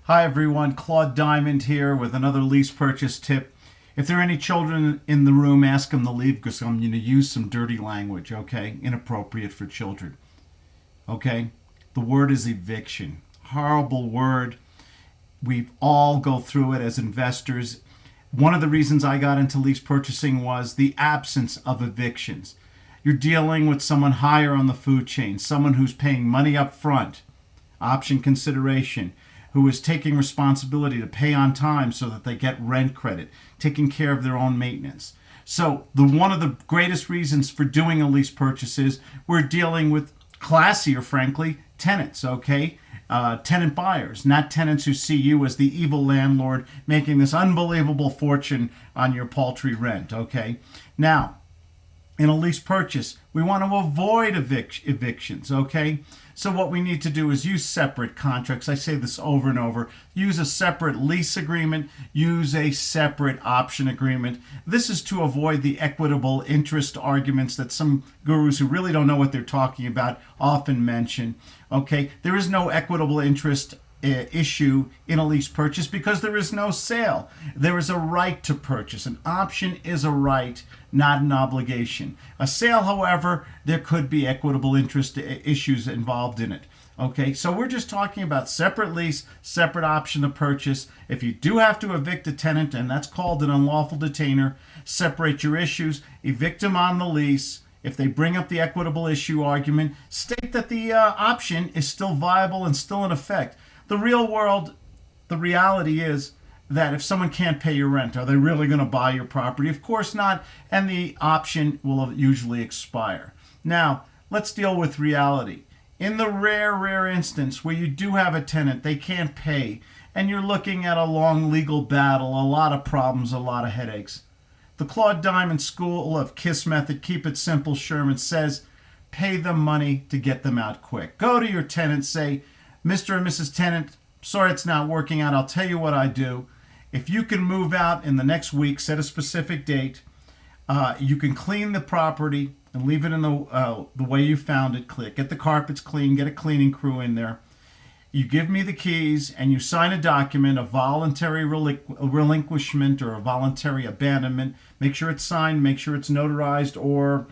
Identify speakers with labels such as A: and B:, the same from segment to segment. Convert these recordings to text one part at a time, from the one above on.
A: Hi everyone, Claude Diamond here with another lease purchase tip. If there are any children in the room, ask them to leave because I'm going to use some dirty language, okay? Inappropriate for children, okay? The word is eviction. Horrible word. We all go through it as investors. One of the reasons I got into lease purchasing was the absence of evictions. You're dealing with someone higher on the food chain, someone who's paying money up front, option consideration, who is taking responsibility to pay on time so that they get rent credit, taking care of their own maintenance. So one of the greatest reasons for doing a lease purchase is we're dealing with classier, frankly, tenants, okay? Tenant buyers, not tenants who see you as the evil landlord making this unbelievable fortune on your paltry rent, okay? Now, in a lease purchase, we want to avoid evictions, okay? So what we need to do is use separate contracts. I say this over and over. Use a separate lease agreement. Use a separate option agreement. This is to avoid the equitable interest arguments that some gurus who really don't know what they're talking about often mention. Okay, there is no equitable interest issue in a lease purchase because there is no sale. There is a right to purchase. An option is a right, not an obligation. A sale, however, there could be equitable interest issues involved in it. Okay, so we're just talking about separate lease, separate option to purchase. If you do have to evict a tenant, and that's called an unlawful detainer, separate your issues, evict them on the lease. If they bring up the equitable issue argument, state that the option is still viable and still in effect. The real world, the reality is that if someone can't pay your rent, are they really going to buy your property? Of course not, and the option will usually expire. Now, let's deal with reality. In the rare instance where you do have a tenant, they can't pay, and you're looking at a long legal battle, a lot of problems, a lot of headaches. The Claude Diamond School of KISS method, keep it simple, Sherman, says pay them money to get them out quick. Go to your tenant, say, Mr. and Mrs. Tenant, sorry it's not working out. I'll tell you what I do. If you can move out in the next week, set a specific date, you can clean the property and leave it in the way you found it. Get the carpets clean, get a cleaning crew in there. You give me the keys and you sign a document, a voluntary relinquishment or a voluntary abandonment. Make sure it's signed, make sure it's notarized, or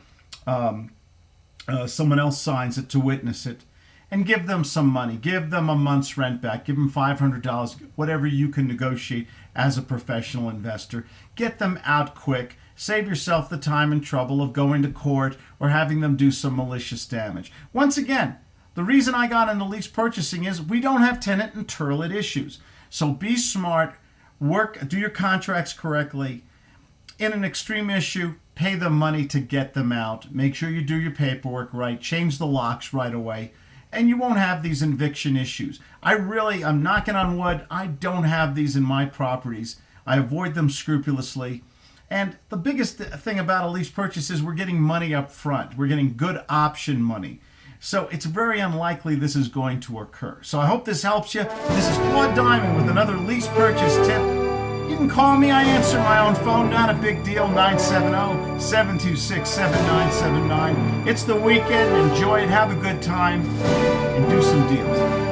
A: someone else signs it to witness it. And give them some money. Give them a month's rent back. Give them $500, whatever you can negotiate as a professional investor. Get them out quick. Save yourself the time and trouble of going to court or having them do some malicious damage. Once again, the reason I got into lease purchasing is we don't have tenant and turlet issues. So be smart, do your contracts correctly. In an extreme issue, pay them money to get them out. Make sure you do your paperwork right. Change the locks right away. And you won't have these eviction issues. I'm knocking on wood, I don't have these in my properties. I avoid them scrupulously. And the biggest thing about a lease purchase is we're getting money up front. We're getting good option money. So it's very unlikely this is going to occur. So I hope this helps you. This is Claude Diamond with another lease purchase tip. You can call me. I answer my own phone. Not a big deal. 970-726-7979. It's the weekend. Enjoy it. Have a good time. And do some deals.